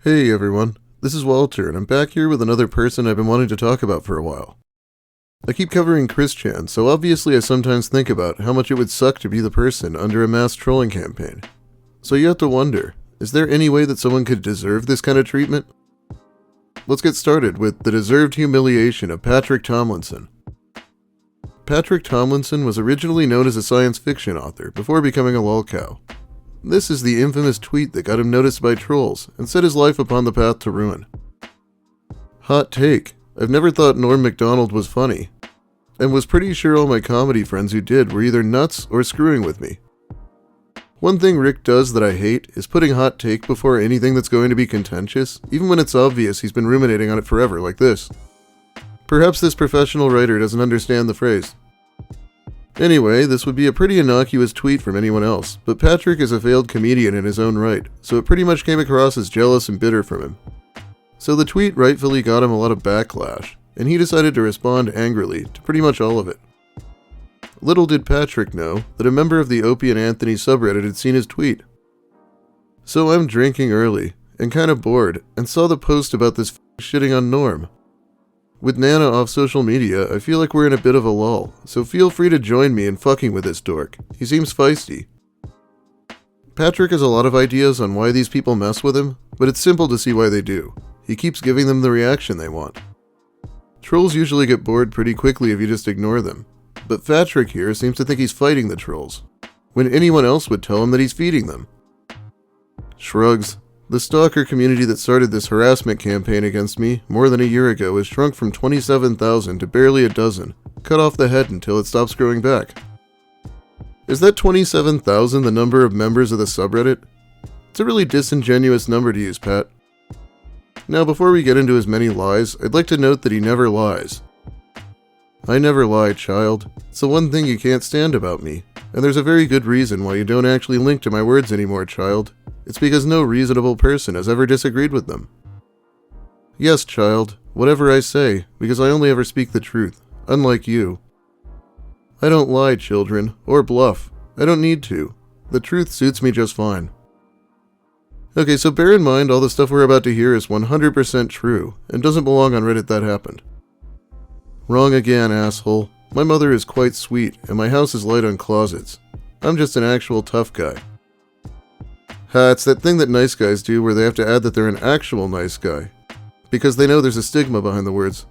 Hey everyone, this is Walter, and I'm back here with another person I've been wanting to talk about for a while. I keep covering Chris-chan, so obviously I sometimes think about how much it would suck to be the person under a mass trolling campaign. So you have to wonder, is there any way that someone could deserve this kind of treatment? Let's get started with the deserved humiliation of Patrick Tomlinson. Patrick Tomlinson was originally known as a science fiction author before becoming a lolcow. This is the infamous tweet that got him noticed by trolls and set his life upon the path to ruin. Hot take, I've never thought Norm Macdonald was funny, and was pretty sure all my comedy friends who did were either nuts or screwing with me. One thing Rick does that I hate is putting hot take before anything that's going to be contentious, even when it's obvious he's been ruminating on it forever, like this. Perhaps this professional writer doesn't understand the phrase. Anyway, this would be a pretty innocuous tweet from anyone else, but Patrick is a failed comedian in his own right, so it pretty much came across as jealous and bitter from him. So the tweet rightfully got him a lot of backlash, and he decided to respond angrily to pretty much all of it. Little did Patrick know that a member of the Opie and Anthony subreddit had seen his tweet. So I'm drinking early, and kind of bored, and saw the post about this shitting on Norm. With Nana off social media, I feel like we're in a bit of a lull, so feel free to join me in fucking with this dork. He seems feisty. Patrick has a lot of ideas on why these people mess with him, but it's simple to see why they do. He keeps giving them the reaction they want. Trolls usually get bored pretty quickly if you just ignore them, but Patrick here seems to think he's fighting the trolls, when anyone else would tell him that he's feeding them. Shrugs. The stalker community that started this harassment campaign against me more than a year ago has shrunk from 27,000 to barely a dozen. Cut off the head until it stops growing back. Is that 27,000 the number of members of the subreddit? It's a really disingenuous number to use, Pat. Now, before we get into his many lies, I'd like to note that he never lies. I never lie, child. It's the one thing you can't stand about me, and there's a very good reason why you don't actually link to my words anymore, child. It's because no reasonable person has ever disagreed with them. Yes, child, whatever I say, because I only ever speak the truth, unlike you. I don't lie, children, or bluff. I don't need to. The truth suits me just fine. Okay, so bear in mind all the stuff we're about to hear is 100% true, and doesn't belong on Reddit that happened. Wrong again, asshole. My mother is quite sweet, and my house is light on closets. I'm just an actual tough guy. It's that thing that nice guys do where they have to add that they're an actual nice guy, because they know there's a stigma behind the words.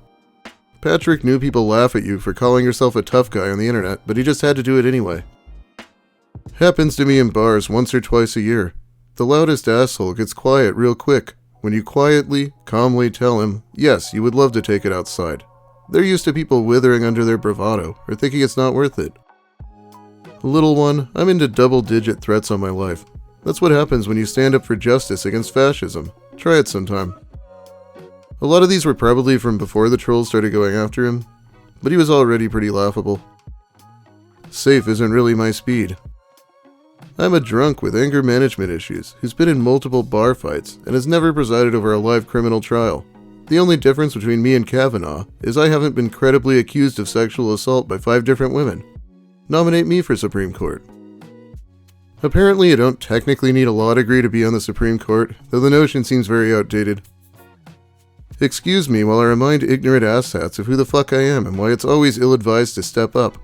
Patrick knew people laugh at you for calling yourself a tough guy on the internet, but he just had to do it anyway. Happens to me in bars once or twice a year. The loudest asshole gets quiet real quick when you quietly, calmly tell him, yes, you would love to take it outside. They're used to people withering under their bravado or thinking it's not worth it. Little one, I'm into double-digit threats on my life. That's what happens when you stand up for justice against fascism. Try it sometime. A lot of these were probably from before the trolls started going after him, but he was already pretty laughable. Safe isn't really my speed. I'm a drunk with anger management issues who's been in multiple bar fights and has never presided over a live criminal trial. The only difference between me and Kavanaugh is I haven't been credibly accused of sexual assault by 5 different women. Nominate me for Supreme Court. Apparently, you don't technically need a law degree to be on the Supreme Court, though the notion seems very outdated. Excuse me while I remind ignorant asshats of who the fuck I am and why it's always ill-advised to step up.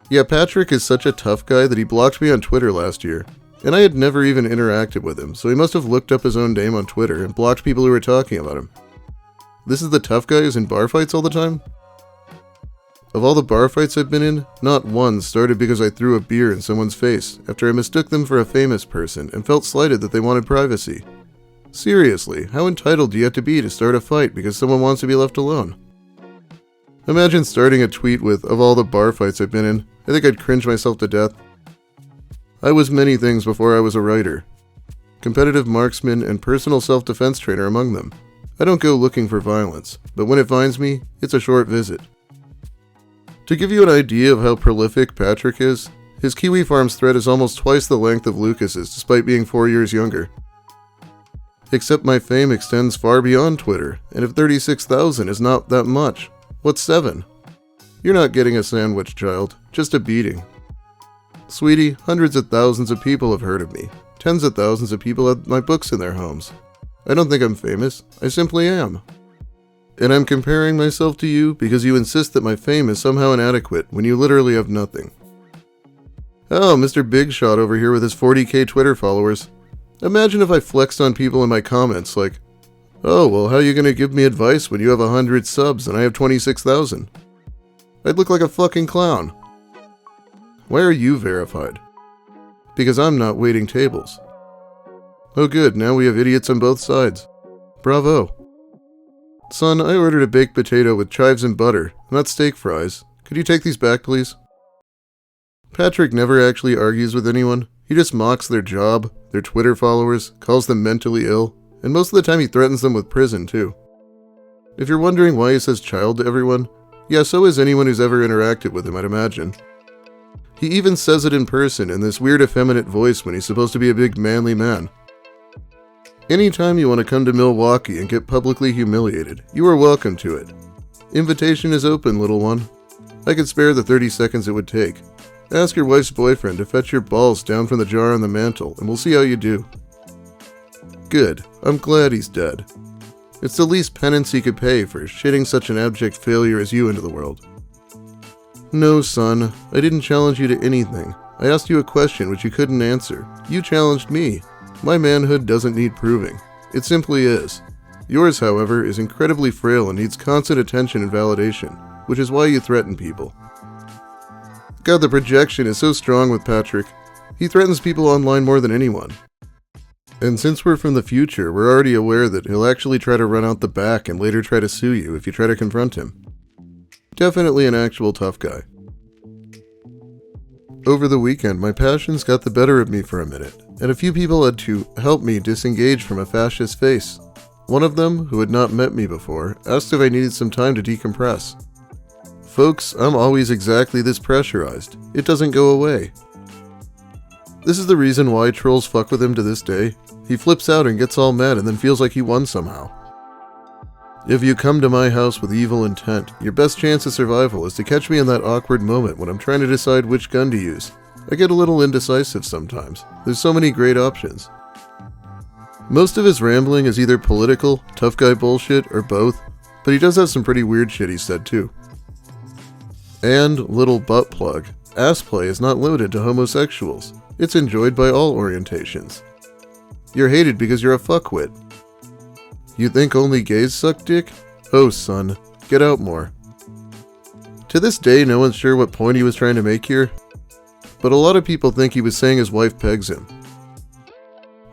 Yeah, Patrick is such a tough guy that he blocked me on Twitter last year, and I had never even interacted with him, so he must have looked up his own name on Twitter and blocked people who were talking about him. This is the tough guy who's in bar fights all the time? Of all the bar fights I've been in, not one started because I threw a beer in someone's face after I mistook them for a famous person and felt slighted that they wanted privacy. Seriously, how entitled do you have to be to start a fight because someone wants to be left alone? Imagine starting a tweet with, of all the bar fights I've been in, I think I'd cringe myself to death. I was many things before I was a writer. Competitive marksman and personal self-defense trainer among them. I don't go looking for violence, but when it finds me, it's a short visit. To give you an idea of how prolific Patrick is, his Kiwi Farms thread is almost twice the length of Lucas's despite being 4 years younger. Except my fame extends far beyond Twitter, and if 36,000 is not that much, what's 7? You're not getting a sandwich, child, just a beating. Sweetie, hundreds of thousands of people have heard of me. Tens of thousands of people have my books in their homes. I don't think I'm famous. I simply am. And I'm comparing myself to you because you insist that my fame is somehow inadequate when you literally have nothing. Oh, Mr. Big Shot over here with his 40k Twitter followers. Imagine if I flexed on people in my comments like, oh, well, how are you going to give me advice when you have 100 subs and I have 26,000? I'd look like a fucking clown. Why are you verified? Because I'm not waiting tables. Oh good, now we have idiots on both sides. Bravo. Son, I ordered a baked potato with chives and butter, not steak fries. Could you take these back, please? Patrick never actually argues with anyone. He just mocks their job, their Twitter followers, calls them mentally ill, and most of the time he threatens them with prison, too. If you're wondering why he says child to everyone, yeah, so is anyone who's ever interacted with him, I'd imagine. He even says it in person in this weird effeminate voice when he's supposed to be a big manly man. Anytime you want to come to Milwaukee and get publicly humiliated, you are welcome to it. Invitation is open, little one. I could spare the 30 seconds it would take. Ask your wife's boyfriend to fetch your balls down from the jar on the mantle, and we'll see how you do. Good. I'm glad he's dead. It's the least penance he could pay for shitting such an abject failure as you into the world. No, son. I didn't challenge you to anything. I asked you a question which you couldn't answer. You challenged me. My manhood doesn't need proving. It simply is. Yours, however, is incredibly frail and needs constant attention and validation, which is why you threaten people. God, the projection is so strong with Patrick. He threatens people online more than anyone. And since we're from the future, we're already aware that he'll actually try to run out the back and later try to sue you if you try to confront him. Definitely an actual tough guy. Over the weekend, my passions got the better of me for a minute, and a few people had to help me disengage from a fascist face. One of them, who had not met me before, asked if I needed some time to decompress. Folks, I'm always exactly this pressurized. It doesn't go away. This is the reason why trolls fuck with him to this day. He flips out and gets all mad and then feels like he won somehow. If you come to my house with evil intent, your best chance of survival is to catch me in that awkward moment when I'm trying to decide which gun to use. I get a little indecisive sometimes. There's so many great options. Most of his rambling is either political, tough guy bullshit, or both, but he does have some pretty weird shit he said too. And, little butt plug, ass play is not limited to homosexuals. It's enjoyed by all orientations. You're hated because you're a fuckwit. You think only gays suck dick? Oh, son, get out more. To this day, no one's sure what point he was trying to make here, but a lot of people think he was saying his wife pegs him.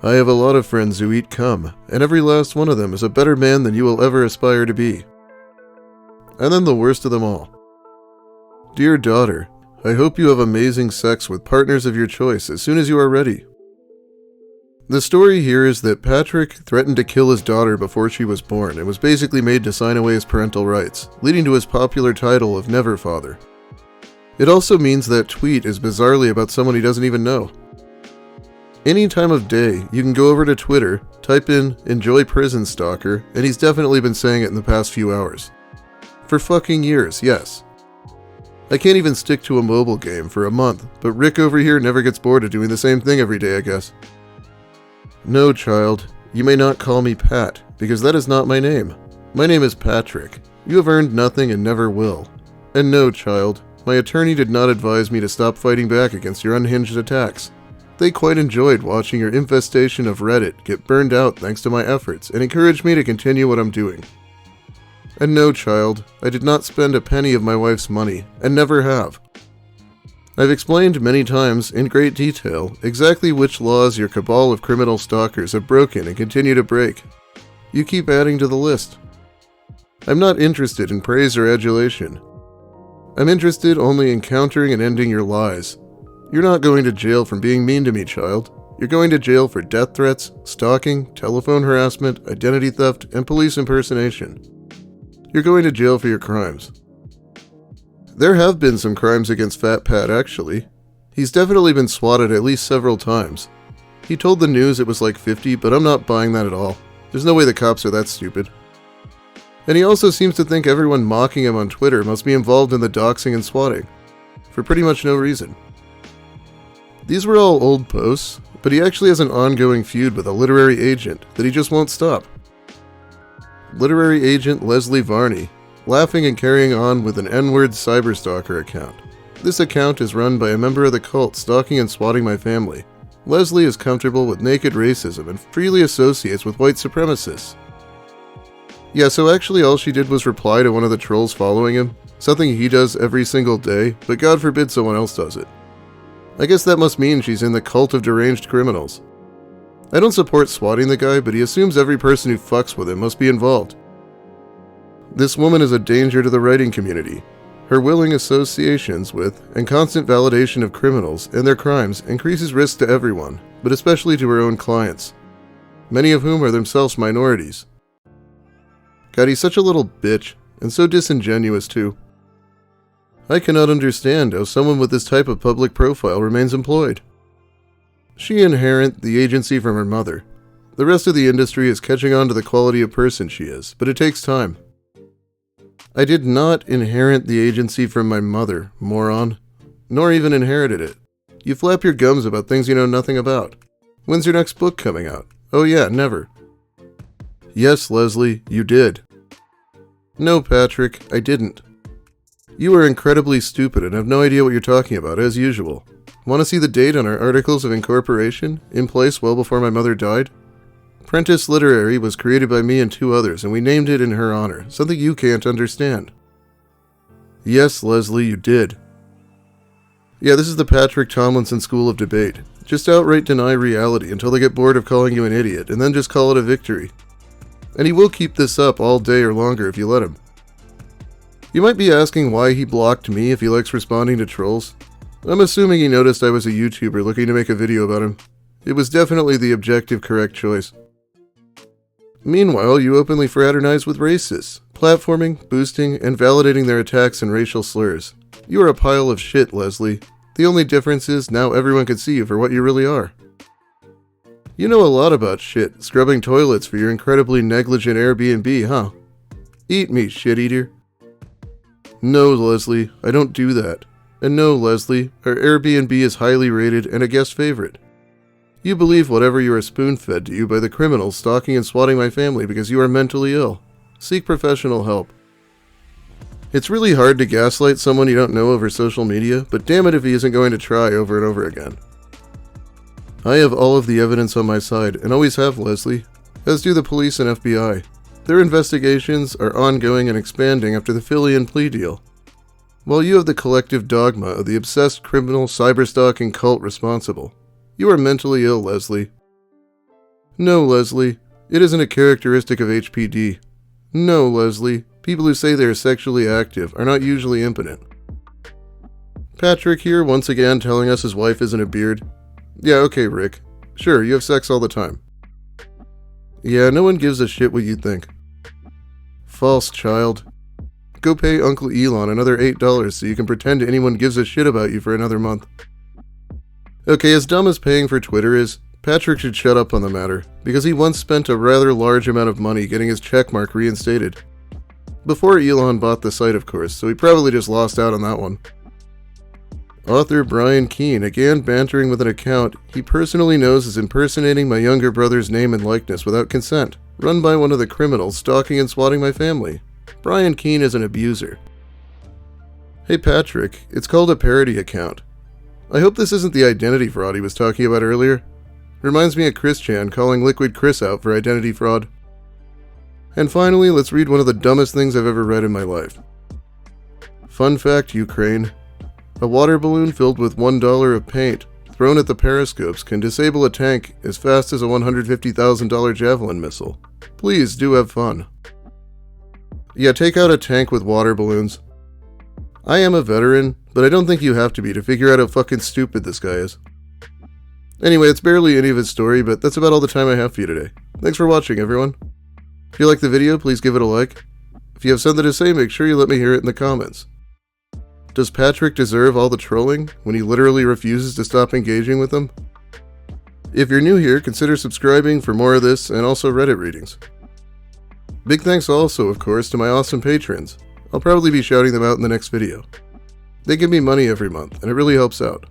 I have a lot of friends who eat cum, and every last one of them is a better man than you will ever aspire to be. And then the worst of them all. Dear daughter, I hope you have amazing sex with partners of your choice as soon as you are ready. The story here is that Patrick threatened to kill his daughter before she was born and was basically made to sign away his parental rights, leading to his popular title of Never Father. It also means that tweet is bizarrely about someone he doesn't even know. Any time of day, you can go over to Twitter, type in "enjoy prison stalker," and he's definitely been saying it in the past few hours. For fucking years, yes. I can't even stick to a mobile game for a month, but Rick over here never gets bored of doing the same thing every day, I guess. No, child, you may not call me Pat, because that is not my name. My name is Patrick. You have earned nothing and never will. And no, child, my attorney did not advise me to stop fighting back against your unhinged attacks. They quite enjoyed watching your infestation of Reddit get burned out thanks to my efforts and encouraged me to continue what I'm doing. And no, child, I did not spend a penny of my wife's money, and never have. I've explained many times, in great detail, exactly which laws your cabal of criminal stalkers have broken and continue to break. You keep adding to the list. I'm not interested in praise or adulation. I'm interested only in countering and ending your lies. You're not going to jail from being mean to me, child. You're going to jail for death threats, stalking, telephone harassment, identity theft, and police impersonation. You're going to jail for your crimes. There have been some crimes against Fat Pat, actually. He's definitely been swatted at least several times. He told the news it was like 50, but I'm not buying that at all. There's no way the cops are that stupid. And he also seems to think everyone mocking him on Twitter must be involved in the doxing and swatting, for pretty much no reason. These were all old posts. but he actually has an ongoing feud with a literary agent that he just won't stop. Literary agent Leslie Varney, laughing and carrying on with an N-word cyberstalker account. This account is run by a member of the cult stalking and swatting my family. Leslie is comfortable with naked racism and freely associates with white supremacists. Yeah, so actually all she did was reply to one of the trolls following him, something he does every single day, but God forbid someone else does it. I guess that must mean she's in the cult of deranged criminals. I don't support swatting the guy, but he assumes every person who fucks with him must be involved. This woman is a danger to the writing community. Her willing associations with and constant validation of criminals and their crimes increases risk to everyone, but especially to her own clients, many of whom are themselves minorities. God, he's such a little bitch, and so disingenuous too. I cannot understand how someone with this type of public profile remains employed. She inherits the agency from her mother. The rest of the industry is catching on to the quality of person she is, but it takes time. I did not inherit the agency from my mother, moron. Nor even inherited it. You flap your gums about things you know nothing about. When's your next book coming out? Oh yeah, never. Yes, Leslie, you did. No, Patrick, I didn't. You are incredibly stupid and have no idea what you're talking about, as usual. Want to see the date on our Articles of Incorporation, in place well before my mother died? Prentice Literary was created by me and 2 others, and we named it in her honor, something you can't understand. Yes, Leslie, you did. Yeah, this is the Patrick Tomlinson School of Debate. Just outright deny reality until they get bored of calling you an idiot, and then just call it a victory. And he will keep this up all day or longer if you let him. You might be asking why he blocked me if he likes responding to trolls. I'm assuming he noticed I was a YouTuber looking to make a video about him. It was definitely the objective correct choice. Meanwhile, you openly fraternize with racists, platforming, boosting, and validating their attacks and racial slurs. You are a pile of shit, Leslie. The only difference is now everyone can see you for what you really are. You know a lot about shit, scrubbing toilets for your incredibly negligent Airbnb, huh? Eat me, shit-eater. No, Leslie, I don't do that. And no, Leslie, our Airbnb is highly rated and a guest favorite. You believe whatever you are spoon-fed to you by the criminals stalking and swatting my family because you are mentally ill. Seek professional help. It's really hard to gaslight someone you don't know over social media, but damn it if he isn't going to try over and over again. I have all of the evidence on my side, and always have, Leslie, as do the police and FBI. Their investigations are ongoing and expanding after the Fillion plea deal. While you have the collective dogma of the obsessed criminal cyberstalking cult responsible. You are mentally ill, Leslie. No, Leslie, it isn't a characteristic of HPD. No, Leslie, people who say they are sexually active are not usually impotent. Patrick here once again telling us his wife isn't a beard. Yeah, okay, Rick. Sure, you have sex all the time. Yeah, no one gives a shit what you think. False, child. Go pay Uncle Elon another $8 so you can pretend anyone gives a shit about you for another month. Okay, as dumb as paying for Twitter is, Patrick should shut up on the matter, because he once spent a rather large amount of money getting his checkmark reinstated. Before Elon bought the site, of course, so he probably just lost out on that one. Author Brian Keene again bantering with an account he personally knows is impersonating my younger brother's name and likeness without consent, run by one of the criminals stalking and swatting my family. Brian Keene is an abuser. Hey Patrick, it's called a parody account. I hope this isn't the identity fraud he was talking about earlier. Reminds me of Chris Chan calling Liquid Chris out for identity fraud. And finally, let's read one of the dumbest things I've ever read in my life. Fun fact, Ukraine. A water balloon filled with $1 of paint thrown at the periscopes can disable a tank as fast as a $150,000 Javelin missile. Please do have fun. Yeah, take out a tank with water balloons. I am a veteran, but I don't think you have to be to figure out how fucking stupid this guy is. Anyway, it's barely any of his story, but that's about all the time I have for you today. Thanks for watching, everyone. If you like the video, please give it a like. If you have something to say, make sure you let me hear it in the comments. Does Patrick deserve all the trolling when he literally refuses to stop engaging with them? If you're new here, consider subscribing for more of this and also Reddit readings. Big thanks also, of course, to my awesome patrons. I'll probably be shouting them out in the next video. They give me money every month, and it really helps out.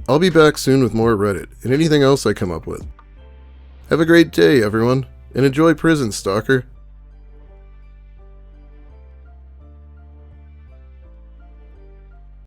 I'll be back soon with more Reddit and anything else I come up with. Have a great day, everyone, and enjoy prison, stalker.